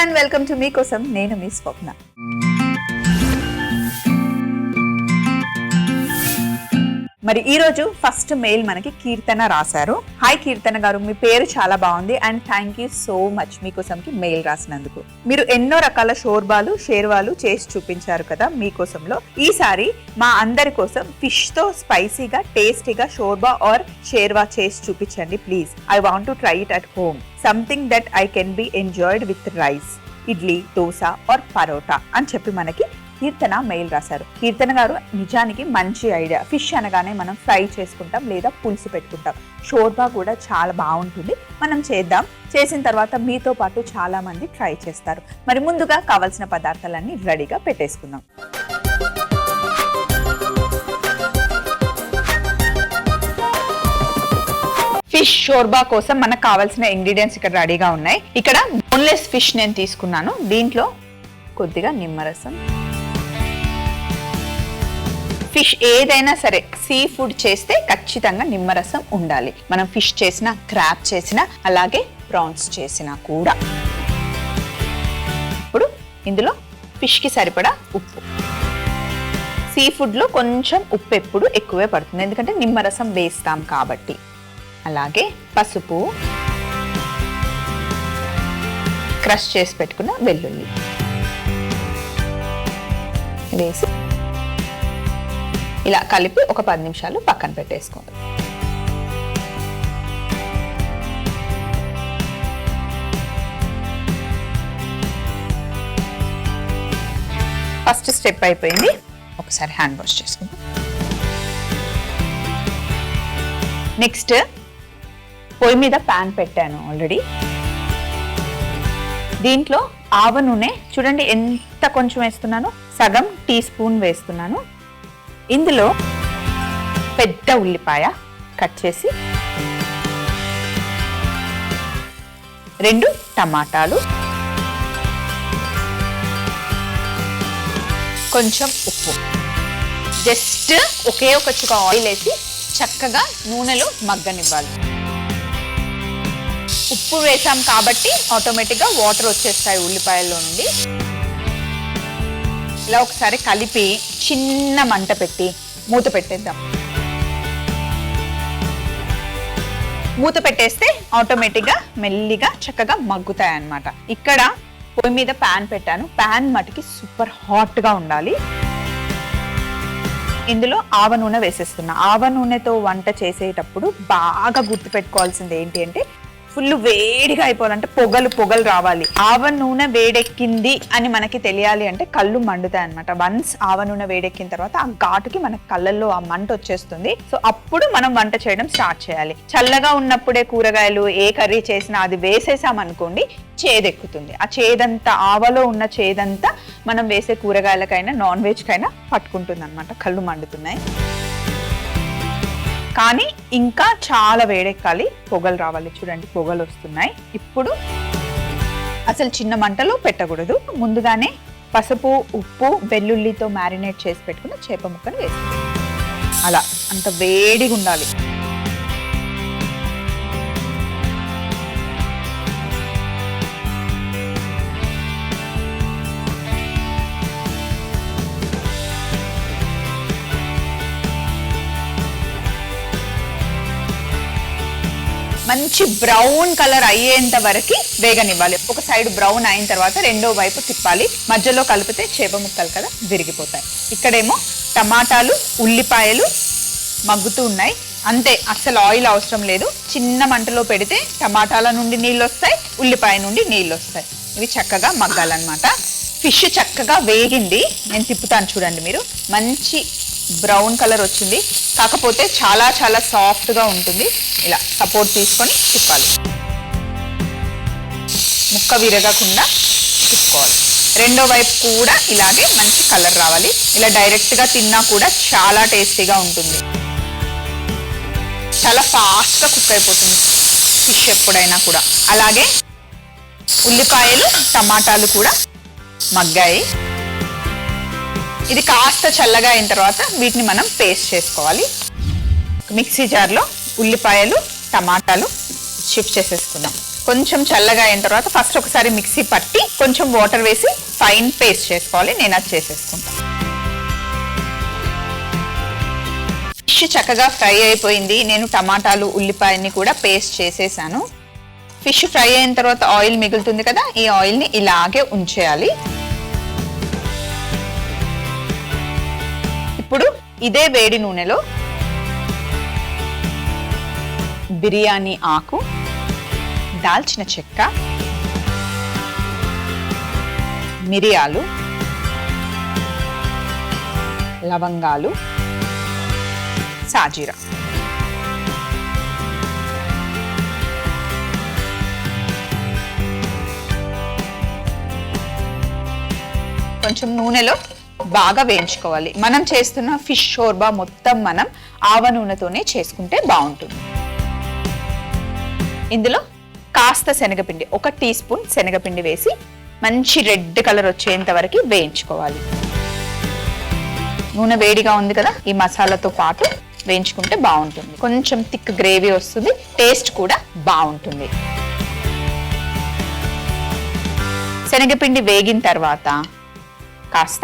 And welcome to మీకోసం నేను మీ స్వప్న. మరి ఈ రోజు ఫస్ట్ మెయిల్ మనకి కీర్తన రాశారు. హాయ్ కీర్తన గారు, మీ పేరు చాలా బాగుంది and thank you so much మీకోసంకి మెయిల్ రాసినందుకు. మీరు ఎన్నో రకాల షోర్బాలు షేర్వాలు చేసి చూపించారు కదా మీకోసంలో. ఈసారి మా అందరి కోసం ఫిష్ తో స్పైసీగా టేస్టీగా షోర్బా ఆర్ షేర్వా చేసి చూపించండి please. I want to try it at home. Something that I can be enjoyed with rice, idli, dosa or parotta అని చెప్పి మనకి కీర్తన మెయిల్ రాశారు. కీర్తన గారు నిజానికి మంచి ఐడియా. ఫిష్ అనగానే మనం ఫ్రై చేసుకుంటాం లేదా పులుసు పెట్టుకుంటాం. షోర్బా కూడా చాలా బాగుంటుంది, మనం చేద్దాం. చేసిన తర్వాత మీతో పాటు చాలా మంది ట్రై చేస్తారు. మరి ముందుగా కావాల్సిన పదార్థాలన్నీ రెడీగా పెట్టేసుకుందాం. ఫిష్ షోర్బా కోసం మనకు కావాల్సిన ఇంగ్రీడియంట్స్ ఇక్కడ రెడీగా ఉన్నాయి. ఇక్కడ బోన్లెస్ ఫిష్ నేను తీసుకున్నాను. దీంట్లో కొద్దిగా నిమ్మరసం. ఫిష్ ఏదైనా సరే సీ ఫుడ్ చేస్తే ఖచ్చితంగా నిమ్మరసం ఉండాలి. మనం ఫిష్ చేసినా, క్రాబ్ చేసినా, అలాగే ప్రాన్స్ చేసినా కూడా. ఇప్పుడు ఇందులో ఫిష్కి సరిపడా ఉప్పు. సీ ఫుడ్లో కొంచెం ఉప్పు ఎప్పుడు ఎక్కువే పడుతుంది, ఎందుకంటే నిమ్మరసం వేస్తాం కాబట్టి. అలాగే పసుపు, క్రష్ చేసి పెట్టుకున్న వెల్లుల్లి వేసి ఇలా కలిపి ఒక 10 నిమిషాలు పక్కన పెట్టేసుకోండి. ఫస్ట్ స్టెప్ అయిపోయింది. ఒకసారి హ్యాండ్ వాష్ చేసుకుందాం. నెక్స్ట్ పొయ్యి మీద ప్యాన్ పెట్టాను ఆల్రెడీ. దీంట్లో ఆవ నూనె చూడండి ఎంత కొంచెం వేస్తున్నాను, సగం టీ స్పూన్ వేస్తున్నాను. ఇందులో పెద్ద ఉల్లిపాయ కట్ చేసి, 2 టమాటాలు, కొంచెం ఉప్పు, జస్ట్ ఒకే ఒక చుక్క ఆయిల్ వేసి చక్కగా నూనెలో మగ్గనివ్వాలి. ఉప్పు వేసాం కాబట్టి ఆటోమేటిక్గా వాటర్ వచ్చేస్తాయి ఉల్లిపాయల్లో నుండి. ఇలా ఒకసారి కలిపి చిన్న మంట పెట్టి మూత పెట్టేద్దాం. మూత పెట్టేస్తే ఆటోమేటిక్గా మెల్లిగా చక్కగా మగ్గుతాయి అన్నమాట. ఇక్కడ పొయ్యి మీద ప్యాన్ పెట్టాను. ప్యాన్ మటుకి సూపర్ హాట్గా ఉండాలి. ఇందులో ఆవ నూనె వేసేస్తున్నా. ఆవ నూనెతో వంట చేసేటప్పుడు బాగా గుర్తుపెట్టుకోవాల్సింది ఏంటి అంటే, ఫుల్ వేడిగా అయిపోవాలంటే పొగలు రావాలి. ఆవ నూనె వేడెక్కింది అని మనకి తెలియాలి అంటే కళ్ళు మండుతాయి అనమాట. వన్స్ ఆవ నూనె వేడెక్కిన తర్వాత ఆ ఘాటుకి మన కళ్ళల్లో ఆ మంట వచ్చేస్తుంది. సో అప్పుడు మనం వంట చేయడం స్టార్ట్ చేయాలి. చల్లగా ఉన్నప్పుడే కూరగాయలు ఏ కర్రీ చేసినా అది వేసేసామనుకోండి చేదెక్కుతుంది. ఆ చేదంతా, ఆవలో ఉన్న చేదంతా మనం వేసే కూరగాయలకైనా నాన్ వెజ్ కైనా పట్టుకుంటుంది అనమాట. కళ్ళు మండుతున్నాయి. కానీ ఇంకా చాలా వేడెక్కాలి, పొగలు రావాలి. చూడండి పొగలు వస్తున్నాయి. ఇప్పుడు అసలు చిన్న మంటలో పెట్టకూడదు. ముందుగానే పసుపు, ఉప్పు, వెల్లుల్లితో మ్యారినేట్ చేసి పెట్టుకున్న చేప ముక్కను వేసుకోవాలి. అలా అంత వేడిగా ఉండాలి. మంచి బ్రౌన్ కలర్ అయ్యేంత వరకు వేగనివ్వాలి. ఒక సైడ్ బ్రౌన్ అయిన తర్వాత రెండో వైపు తిప్పాలి. మధ్యలో కలిపితే చేప ముక్కలు కదా విరిగిపోతాయి. ఇక్కడేమో టమాటాలు, ఉల్లిపాయలు మగ్గుతూ ఉన్నాయి. అంతే, అసలు ఆయిల్ అవసరం లేదు. చిన్న మంటలో పెడితే టమాటాల నుండి నీళ్ళు వస్తాయి, ఉల్లిపాయ నుండి నీళ్ళు వస్తాయి. ఇవి చక్కగా మగ్గాలన్నమాట. ఫిష్ చక్కగా వేగింది. నేను తిప్పుతాను చూడండి మీరు. మంచి బ్రౌన్ కలర్ వచ్చింది, కాకపోతే చాలా చాలా సాఫ్ట్గా ఉంటుంది. ఇలా సపోర్ట్ తీసుకొని తిప్పాలి. ముక్క విరగకుండా తిప్పుకోవాలి. రెండో వైపు కూడా ఇలాగే మంచి కలర్ రావాలి. ఇలా డైరెక్ట్గా తిన్నా కూడా చాలా టేస్టీగా ఉంటుంది. చాలా ఫాస్ట్గా కుక్ అయిపోతుంది ఫిష్ ఎప్పుడైనా కూడా. అలాగే ఉల్లిపాయలు, టమాటాలు కూడా మగ్గాయి. ఇది కాస్త చల్లగా అయిన తర్వాత వీటిని మనం పేస్ట్ చేసుకోవాలి. మిక్సీ జార్లో ఉల్లిపాయలు, టమాటాలు షిఫ్ట్ చేసేసుకుందాం. కొంచెం చల్లగా అయిన తర్వాత ఫస్ట్ ఒకసారి మిక్సీ పట్టి కొంచెం వాటర్ వేసి ఫైన్ పేస్ట్ చేసుకోవాలి. నేను అది చేసేసుకుంటాను. ఫిష్ చక్కగా ఫ్రై అయిపోయింది. నేను టమాటాలు ఉల్లిపాయని కూడా పేస్ట్ చేసేసాను. ఫిష్ ఫ్రై అయిన తర్వాత ఆయిల్ మిగులుతుంది కదా, ఈ ఆయిల్ని ఇలాగే ఉంచేయాలి. ఇప్పుడు ఇదే వేడి నూనెలో బిర్యానీ ఆకు, దాల్చిన చెక్క, మిరియాలు, లవంగాలు, సాజీరా, కొంచెం నూనెలో బాగా వేయించుకోవాలి. మనం చేస్తున్న ఫిష్ షోర్బా మొత్తం మనం ఆవ నూనెతోనే చేసుకుంటే బాగుంటుంది. ఇందులో కాస్త శనగపిండి, 1 టీ స్పూన్ శనగపిండి వేసి మంచి రెడ్ కలర్ వచ్చేంత వరకు వేయించుకోవాలి. నూనె వేడిగా ఉంది కదా, ఈ మసాలాతో పాటు వేయించుకుంటే బాగుంటుంది. కొంచెం థిక్ గ్రేవీ వస్తుంది, టేస్ట్ కూడా బాగుంటుంది. శనగపిండి వేగిన తర్వాత కాస్త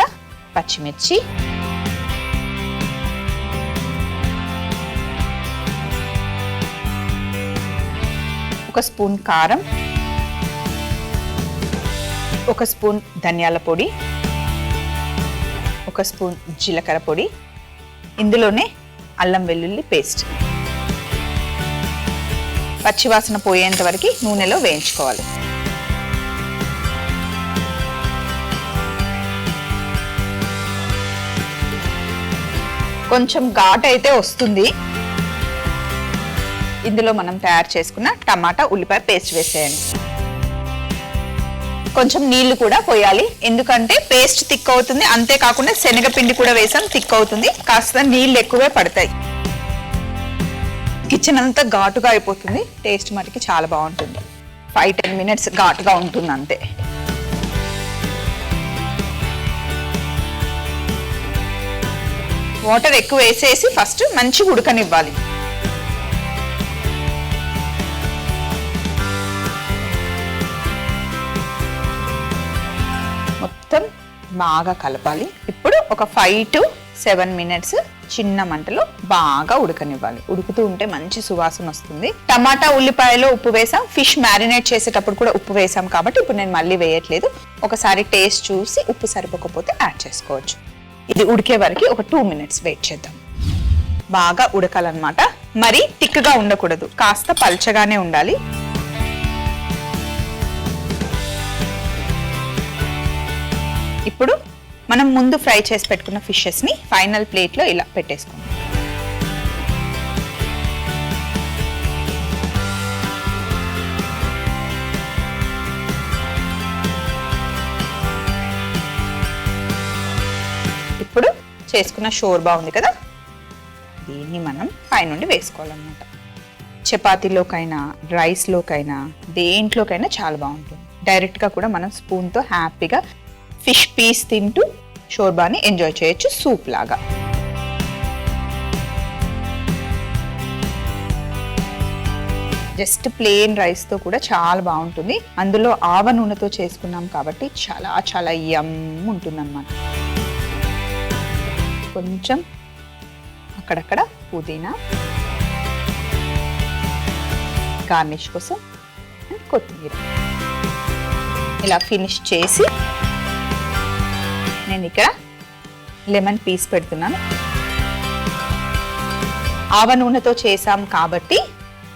పచ్చిమిర్చి, ఒక స్పూన్ కారం, 1 స్పూన్ ధనియాల పొడి, 1 స్పూన్ జీలకర్ర పొడి, ఇందులోనే అల్లం వెల్లుల్లి పేస్ట్ పచ్చివాసన పోయేంత వరకు నూనెలో వేయించుకోవాలి. కొంచెం ఘాట్ అయితే వస్తుంది. ఇందులో మనం తయారు చేసుకున్న టమాటా ఉల్లిపాయ పేస్ట్ వేసేయండి. కొంచెం నీళ్లు కూడా పోయాలి, ఎందుకంటే పేస్ట్ థిక్ అవుతుంది. అంతేకాకుండా శనగపిండి కూడా వేసాం, థిక్ అవుతుంది. కాస్త నీళ్ళు ఎక్కువే పడతాయి. కిచెన్ అంతా ఘాటుగా అయిపోతుంది. టేస్ట్ మటుకి చాలా బాగుంటుంది. 5-10 మినిట్స్ ఘాటుగా ఉంటుంది అంతే. వాటర్ ఎక్కువ వేసేసి ఫస్ట్ మంచి ఉడకనివ్వాలి. మొత్తం బాగా కలపాలి. ఇప్పుడు ఒక 5 to 7 మినిట్స్ చిన్న మంటలో బాగా ఉడకనివ్వాలి. ఉడుకుతూ ఉంటే మంచి సువాసన వస్తుంది. టమాటా ఉల్లిపాయలో ఉప్పు వేసాం, ఫిష్ మ్యారినేట్ చేసేటప్పుడు కూడా ఉప్పు వేసాం కాబట్టి ఇప్పుడు నేను మళ్ళీ వేయట్లేదు. ఒకసారి టేస్ట్ చూసి ఉప్పు సరిపోకపోతే యాడ్ చేసుకోవచ్చు. ఇది ఉడికే వరకు ఒక 2 మినిట్స్ వెయిట్ చేద్దాం. బాగా ఉడకాలన్నమాట. మరి థిక్గా ఉండకూడదు, కాస్త పల్చగానే ఉండాలి. ఇప్పుడు మనం ముందు ఫ్రై చేసి పెట్టుకున్న ఫిషెస్ ని ఫైనల్ ప్లేట్ లో ఇలా పెట్టేసుకుందాం. ఇప్పుడు చేసుకున్న షోర్బా ఉంది కదా, దీన్ని మనం పైనుండి వేసుకోవాలన్నమాట. చపాతీలోకైనా రైస్లోకైనా దేంట్లోకైనా చాలా బాగుంటుంది. డైరెక్ట్గా కూడా మనం స్పూన్తో హ్యాపీగా ఫిష్ పీస్ తింటూ షోర్బాని ఎంజాయ్ చేయొచ్చు, సూప్ లాగా. జస్ట్ ప్లెయిన్ రైస్తో కూడా చాలా బాగుంటుంది. అందులో ఆవ నూనెతో చేసుకున్నాం కాబట్టి చాలా చాలా యమ్ ఉంటుందన్నమాట. కొంచెం అక్కడక్కడ పుదీనా, గార్నిష్ కోసం కొత్తిమీర ఇలా ఫినిష్ చేసి నేను ఇక్కడ లెమన్ పీస్ పెడుతున్నాను. ఆవ నూనెతో చేసాం కాబట్టి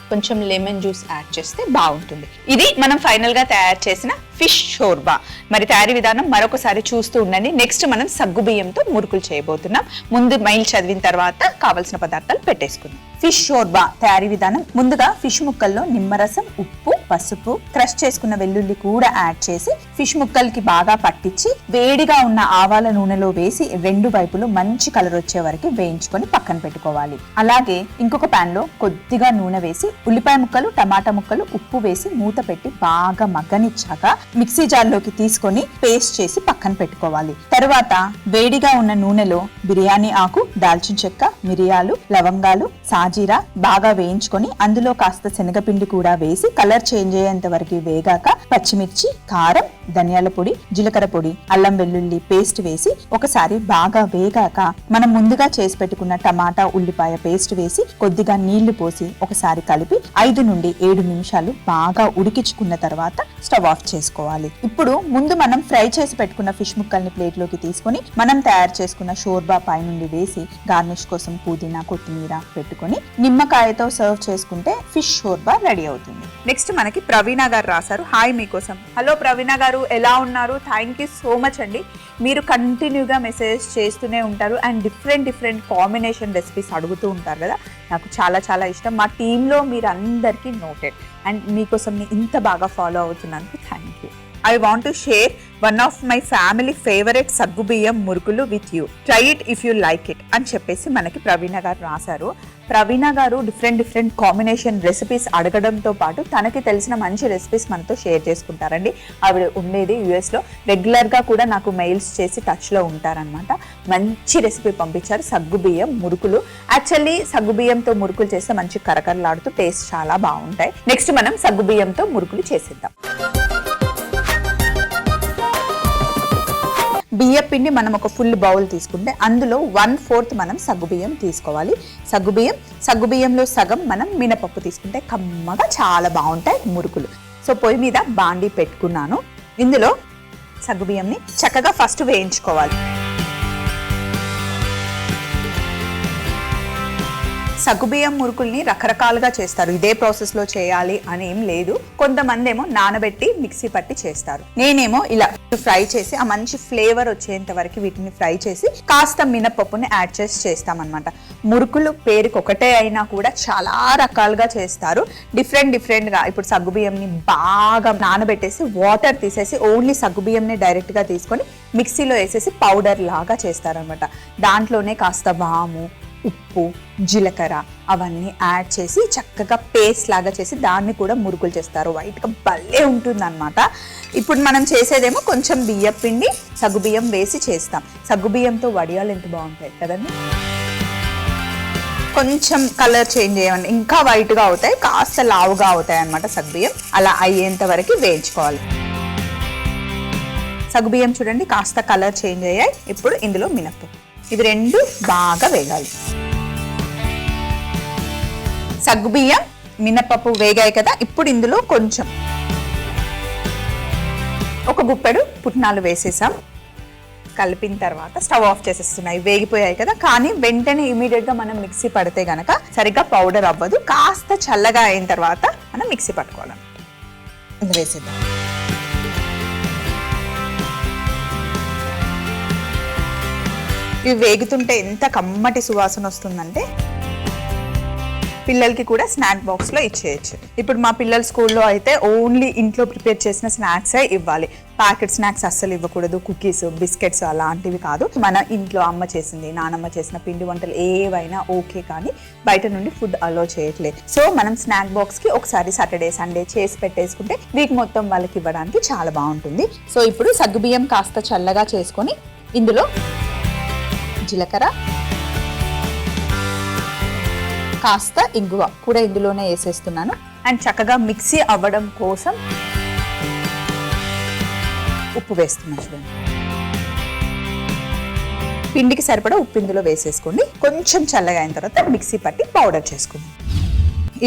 కొంచెం లెమన్ జ్యూస్ యాడ్ చేస్తే బాగుంటుంది. ఇది మనం ఫైనల్ గా తయారు చేసిన ఫిష్ షోర్బా. మరి తయారీ విధానం మరొకసారి చూస్తూ ఉండండి. నెక్స్ట్ మనం సగ్గు బియ్యంతో మురుకులు చేయబోతున్నాం. ముందు మైల్ చదివిన తర్వాత కావలసిన పదార్థాలు పెట్టేసుకుందాం. ఫిష్ షోర్బా తయారీ విధానం. ముందుగా ఫిష్ ముక్కల్లో నిమ్మరసం, ఉప్పు, పసుపు, క్రష్ చేసుకున్న వెల్లుల్లి కూడా యాడ్ చేసి ఫిష్ ముక్కలకి బాగా పట్టించి వేడిగా ఉన్న ఆవాల నూనెలో వేసి 2 వైపులు మంచి కలర్ వచ్చే వరకు వేయించుకొని పక్కన పెట్టుకోవాలి. అలాగే ఇంకొక పాన్ లో కొద్దిగా నూనె వేసి ఉల్లిపాయ ముక్కలు, టమాటా ముక్కలు, ఉప్పు వేసి మూత పెట్టి బాగా మగ్గనిచ్చాక మిక్సీ జార్లోకి తీసుకొని పేస్ట్ చేసి పక్కన పెట్టుకోవాలి. తరువాత వేడిగా ఉన్న నూనెలో బిర్యానీ ఆకు, దాల్చిన చెక్క, మిరియాలు, లవంగాలు, సాజీరా బాగా వేయించుకొని అందులో కాస్త శనగపిండి కూడా వేసి కలర్ చేంజ్ అయ్యేంత వరకు వేగాక పచ్చిమిర్చి, కారం, ధనియాల పొడి, జీలకర్ర పొడి, అల్లం వెల్లుల్లి పేస్ట్ వేసి ఒకసారి బాగా వేగాక మనం ముందుగా చేసి పెట్టుకున్న టమాటా, ఉల్లిపాయ పేస్ట్ వేసి కొద్దిగా నీళ్లు పోసి ఒకసారి కలిపి 5 నుండి 7 నిమిషాలు బాగా ఉడికించుకున్న తర్వాత స్టవ్ ఆఫ్ చేసుకోవాలి. ఇప్పుడు ముందు మనం ఫ్రై చేసి పెట్టుకున్న ఫిష్ ముక్కల్ని ప్లేట్ లోకి తీసుకొని మనం తయారు చేసుకున్న షోర్బా పై నుండి వేసి గార్నిష్ కోసం పుదీనా, కొత్తిమీర పెట్టుకొని నిమ్మకాయతో సర్వ్ చేసుకుంటే ఫిష్ షోర్బా రెడీ అవుతుంది. నెక్స్ట్ మనకి ప్రవీణ గారు రాశారు. హాయ్ మీకోసం. హలో ప్రవీణ గారు, ఎలా ఉన్నారు? థ్యాంక్ యూ సో మచ్ అండి. మీరు కంటిన్యూగా మెసేజ్ చేస్తూనే ఉంటారు అండ్ డిఫరెంట్ కాంబినేషన్ రెసిపీస్ అడుగుతూ ఉంటారు కదా, నాకు చాలా చాలా ఇష్టం. మా టీంలో మీరు అందరికీ నోటెడ్ అండ్ మీకోసం ఇంత బాగా ఫాలో అవుతున్నాను. Thank you. I want to share one of my family favorite సగ్గుబియ్యం మురుకులు with you. Try it if you like it అని చెప్పేసి మనకి ప్రవీణ గారు రాశారు. ప్రవీణ గారు డిఫరెంట్ కాంబినేషన్ రెసిపీస్ అడగడంతో పాటు తనకి తెలిసిన మంచి రెసిపీస్ మనతో షేర్ చేసుకుంటారండి. ఆవిడ ఉండేది యుఎస్లో, రెగ్యులర్గా కూడా నాకు మెయిల్స్ చేసి టచ్లో ఉంటారనమాట. మంచి రెసిపీ పంపించారు, సగ్గుబియ్యం మురుకులు. యాక్చువల్లీ సగ్గుబియ్యంతో మురుకులు చేస్తే మంచి కరకరలాడుతూ టేస్ట్ చాలా బాగుంటాయి. నెక్స్ట్ మనం సగ్గుబియ్యంతో మురుకులు చేసేద్దాం. బియ్యం పిండి మనం ఒక ఫుల్ బౌల్ తీసుకుంటే అందులో 1/4 మనం సగ్గుబియ్యం తీసుకోవాలి. సగ్గుబియ్యంలో సగం మనం మినపప్పు తీసుకుంటే కమ్మగా చాలా బాగుంటాయి మురుకులు. సో పొయ్యి మీద బాండి పెట్టుకున్నాను. ఇందులో సగ్గుబియ్యంని చక్కగా ఫస్ట్ వేయించుకోవాలి. సగ్గుబియ్యం మురుకుల్ని రకరకాలుగా చేస్తారు, ఇదే ప్రాసెస్ లో చేయాలి అని ఏం లేదు. కొంతమంది ఏమో నానబెట్టి మిక్సీ పట్టి చేస్తారు. నేనేమో ఇలా ఫ్రై చేసి ఆ మంచి ఫ్లేవర్ వచ్చేంత వరకు వీటిని ఫ్రై చేసి కాస్త మినపప్పుని యాడ్ చేసి చేస్తామన్నమాట. మురుకులు పేరుకి ఒకటే అయినా కూడా చాలా రకాలుగా చేస్తారు, డిఫరెంట్ గా. ఇప్పుడు సగ్గుబియ్యంని బాగా నానబెట్టేసి వాటర్ తీసేసి ఓన్లీ సగ్గుబియ్యంని డైరెక్ట్ గా తీసుకొని మిక్సీలో వేసేసి పౌడర్ లాగా చేస్తారనమాట. దాంట్లోనే కాస్త వాము, ఉప్పు, జీలకర్ర అవన్నీ యాడ్ చేసి చక్కగా పేస్ట్ లాగా చేసి దాన్ని కూడా మురుకులు చేస్తారు. వైట్గా భలే ఉంటుంది అనమాట. ఇప్పుడు మనం చేసేదేమో కొంచెం బియ్యం పిండి, సగ్గుబియ్యం వేసి చేస్తాం. సగ్గుబియ్యంతో వడియాలు ఎంత బాగుంటాయి కదండి. కొంచెం కలర్ చేంజ్ అయ్యండి, ఇంకా వైట్గా అవుతాయి, కాస్త లావుగా అవుతాయి అనమాట. సగ్గుబియ్యం అలా అయ్యేంత వరకు వేయించుకోవాలి. సగ్గుబియ్యం చూడండి కాస్త కలర్ చేంజ్ అయ్యాయి. ఇప్పుడు ఇందులో మినపప్పు, ఇవి 2 బాగా వేగాలి. సగ్గుబియ్యం, మినపప్పు వేగాయి కదా. ఇప్పుడు ఇందులో కొంచెం ఒక గుప్పెడు పుట్నాలు వేసేసాం. కలిపిన తర్వాత స్టవ్ ఆఫ్ చేసేస్తున్నాయి. వేగిపోయాయి కదా, కానీ వెంటనే ఇమీడియట్ గా మనం మిక్సీ పడితే గనక సరిగ్గా పౌడర్ అవ్వదు. కాస్త చల్లగా అయిన తర్వాత మనం మిక్సీ పట్టుకోవాలి. ఇది వేసేద్దాం. ఇవి వేగుతుంటే ఎంత కమ్మటి సువాసన వస్తుందంటే పిల్లలకి కూడా స్నాక్ బాక్స్లో ఇచ్చేయచ్చు. ఇప్పుడు మా పిల్లల స్కూల్లో అయితే ఓన్లీ ఇంట్లో ప్రిపేర్ చేసిన స్నాక్సే ఇవ్వాలి. ప్యాకెట్ స్నాక్స్ అస్సలు ఇవ్వకూడదు, కుకీస్, బిస్కెట్స్ అలాంటివి కాదు. మన ఇంట్లో అమ్మ చేసింది, నానమ్మ చేసిన పిండి వంటలు ఏవైనా ఓకే, కానీ బయట నుండి ఫుడ్ అలో చేయట్లేదు. సో మనం స్నాక్ బాక్స్కి ఒకసారి సాటర్డే, సండే చేసి పెట్టేసుకుంటే వీక్ మొత్తం వాళ్ళకి ఇవ్వడానికి చాలా బాగుంటుంది. సో ఇప్పుడు సగ్గుబియ్యం కాస్త చల్లగా చేసుకొని ఇందులో జీలకర్ర, కాస్త ఇంగువ కూడా ఇందులోనే వేసేస్తున్నాను. అండ్ చక్కగా మిక్సీ అవ్వడం కోసం ఉప్పు వేస్తున్నాను. చూడండి, పిండికి సరిపడా ఉప్పు ఇందులో వేసేసుకోండి. కొంచెం చల్లగా అయిన తర్వాత మిక్సీ పట్టి పౌడర్ చేసుకుందాం.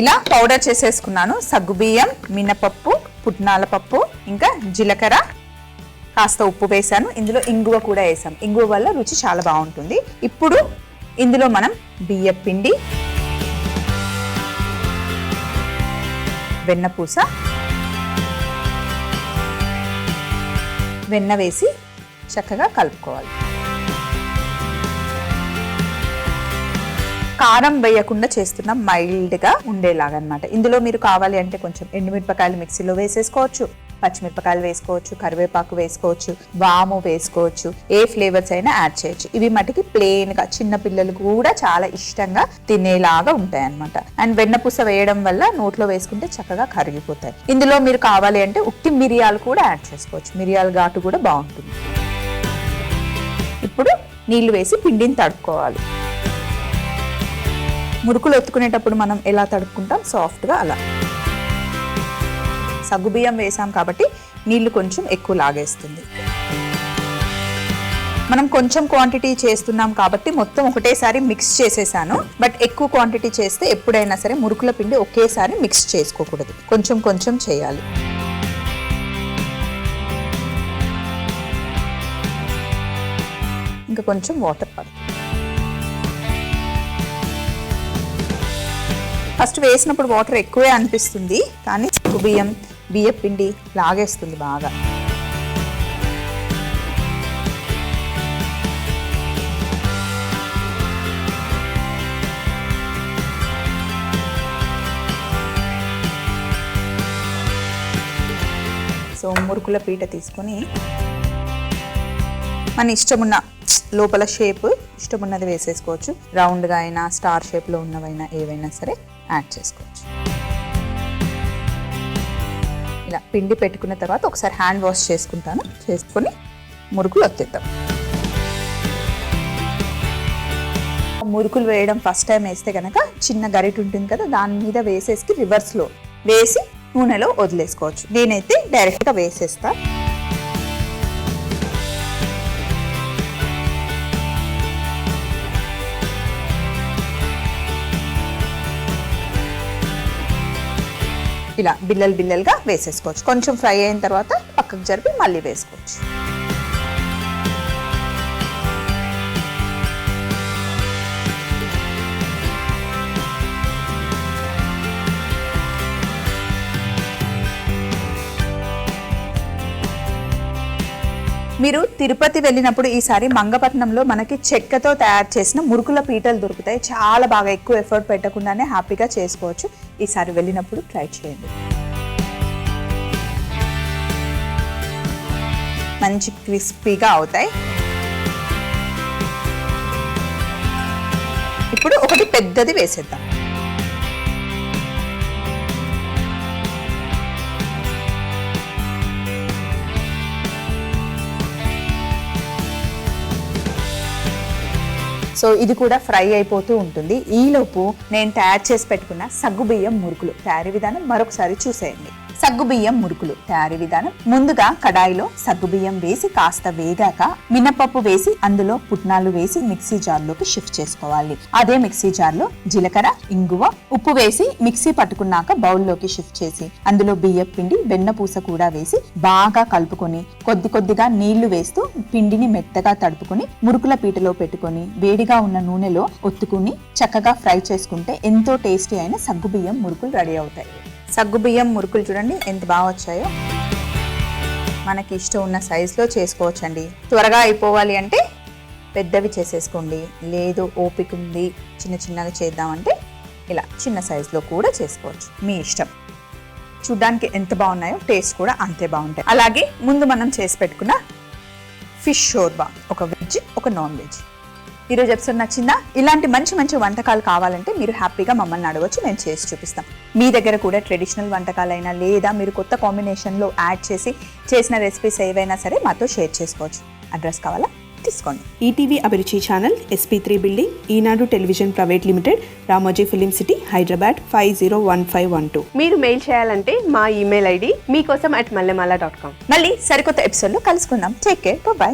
ఇలా పౌడర్ చేసేసుకున్నాను. సగ్గుబియ్యం, మినపప్పు, పుట్నాల పప్పు, ఇంకా జీలకర్ర, కాస్త ఉప్పు వేసాను. ఇందులో ఇంగువ కూడా వేసాం. ఇంగువ వల్ల రుచి చాలా బాగుంటుంది. ఇప్పుడు ఇందులో మనం బియ్యం పిండి, వెన్నపూస, వెన్న వేసి చక్కగా కలుపుకోవాలి. కారం వేయకుండా చేస్తున్నాం, మైల్డ్గా ఉండేలాగా అనమాట. ఇందులో మీరు కావాలి అంటే కొంచెం ఎండుమిరపకాయలు మిక్సీలో వేసేసుకోవచ్చు, పచ్చిమిరపకాయలు వేసుకోవచ్చు, కరివేపాకు వేసుకోవచ్చు, వాము వేసుకోవచ్చు, ఏ ఫ్లేవర్స్ అయినా యాడ్ చేయొచ్చు. ఇవి మటుకి ప్లెయిన్ గా చిన్న పిల్లలు కూడా చాలా ఇష్టంగా తినేలాగా ఉంటాయి అన్నమాట. అండ్ వెన్నపూస వేయడం వల్ల నోట్లో వేసుకుంటే చక్కగా కరిగిపోతాయి. ఇందులో మీరు కావాలి అంటే ఉట్టి మిరియాలు కూడా యాడ్ చేసుకోవచ్చు, మిరియాల ఘాటు కూడా బాగుంటుంది. ఇప్పుడు నీళ్లు వేసి పిండిని తడుపుకోవాలి. మురుకులు ఒత్తుకునేటప్పుడు మనం ఎలా తడుపుకుంటాం, సాఫ్ట్గా అలా. సగ్గుబియ్యం వేసాం కాబట్టి నీళ్లు కొంచెం ఎక్కువ లాగేస్తుంది. మనం కొంచెం క్వాంటిటీ చేస్తున్నాం కాబట్టి మొత్తం ఒకటేసారి మిక్స్ చేసేసాను. బట్ ఎక్కువ క్వాంటిటీ చేస్తే ఎప్పుడైనా సరే మురుకుల పిండి ఒకేసారి మిక్స్ చేసుకోకూడదు, కొంచెం కొంచెం చేయాలి. ఇంకా కొంచెం వాటర్ పడుతుంది. ఫస్ట్ వేసినప్పుడు వాటర్ ఎక్కువే అనిపిస్తుంది, కానీ బియ్యం పిండి లాగేస్తుంది బాగా. సో మురుకుల పీట తీసుకొని మన ఇష్టమున్న లోపల షేప్ ఇష్టమున్నది వేసేసుకోవచ్చు. రౌండ్గా అయినా స్టార్ షేప్లో ఉన్నవైనా ఏవైనా సరే యాడ్ చేసుకోవచ్చు. ఇలా పిండి పెట్టుకున్న తర్వాత ఒకసారి హ్యాండ్ వాష్ చేసుకొని మురుకులు ఒత్తేద్దాం. మురుకులు వేయడం ఫస్ట్ టైం వేస్తే కనుక చిన్న గరిట ఉంటుంది కదా, దాని మీద వేసేసి రివర్స్లో వేసి నూనెలో వదిలేసుకోవచ్చు. నేనైతే డైరెక్ట్గా వేసేస్తా. ఇలా బిల్లలుగా వేసేసుకోవచ్చు. కొంచెం ఫ్రై అయిన తర్వాత పక్కకు జరిపి మళ్ళీ వేసుకోవచ్చు. మీరు తిరుపతి వెళ్ళినప్పుడు ఈసారి మంగపట్నంలో మనకి చెక్కతో తయారు చేసిన మురుకుల పీటలు దొరుకుతాయి. చాలా బాగా ఎక్కువ ఎఫర్ట్ పెట్టకుండానే హ్యాపీగా చేసుకోవచ్చు. ఈసారి వెళ్ళినప్పుడు ట్రై చేయండి. మంచి క్రిస్పీగా అవుతాయి. ఇప్పుడు ఒకటి పెద్దది వేసేద్దాం. సో ఇది కూడా ఫ్రై అయిపోతూ ఉంటుంది. ఈలోపు నేను తయారు చేసి పెట్టుకున్న సగ్గుబియ్యం మురుకులు తయారీ విధానం మరొకసారి చూసేయండి. సగ్గుబియ్యం మురుకులు తయారీ విధానం: ముందుగా కడాయిలో సగ్గుబియ్యం వేసి కాస్త వేగాక మినపప్పు వేసి అందులో పుట్నాలు వేసి మిక్సీ జార్లోకి షిఫ్ట్ చేసుకోవాలి. అదే మిక్సీ జార్లో జీలకర్ర, ఇంగువ, ఉప్పు వేసి మిక్సీ పట్టుకున్నాక బౌల్లోకి షిఫ్ట్ చేసి అందులో బియ్యం పిండి, వెన్నపూస కూడా వేసి బాగా కలుపుకొని కొద్దిగా నీళ్లు వేస్తూ పిండిని మెత్తగా తడుపుకొని మురుకుల పీటలో పెట్టుకొని వేడిగా ఉన్న నూనెలో ఒత్తుకుని చక్కగా ఫ్రై చేసుకుంటే ఎంతో టేస్టీ అయిన సగ్గుబియ్యం మురుకులు రెడీ అవుతాయి. సగ్గుబియ్యం మురుకులు చూడండి ఎంత బాగా వచ్చాయో. మనకి ఇష్టం ఉన్న సైజులో చేసుకోవచ్చండి. త్వరగా అయిపోవాలి అంటే పెద్దవి చేసేసుకోండి, లేదు ఓపిక ఉంది చిన్నగా చేద్దామంటే ఇలా చిన్న సైజులో కూడా చేసుకోవచ్చు, మీ ఇష్టం. చూడ్డానికి ఎంత బాగున్నాయో టేస్ట్ కూడా అంతే బాగుంటాయి. అలాగే ముందు మనం చేసి పెట్టుకున్న ఫిష్ షోర్బా, ఒక వెజ్ ఒక నాన్ వెజ్. ఈరోజు ఎపిసోడ్ నచ్చిందా? ఇలాంటి మంచి వంటకాలు కావాలంటే మీరు హ్యాపీగా మమ్మల్ని అడగొచ్చు, మేము చేసి చూపిస్తాం. మీ దగ్గర కూడా ట్రెడిషనల్ వంటకాలైనా లేదా మీరు కొత్త కాంబినేషన్లో యాడ్ చేసిన రెసిపీస్ ఏవైనా సరే మాతో షేర్ చేసుకోవచ్చు. అడ్రస్ కావాలా తీసుకోండి. ETV Abhiruchi channel, SP3 building, Eenadu television private limited, Ramoji film city, Hyderabad 501512. మీరు మెయిల్ చేయాలంటే మా ఈమెయిల్ ID మీకోసం @mallemala.com. మళ్ళీ సరికొత్త ఎపిసోడ్లో కలుసుకుందాం. Take care, by.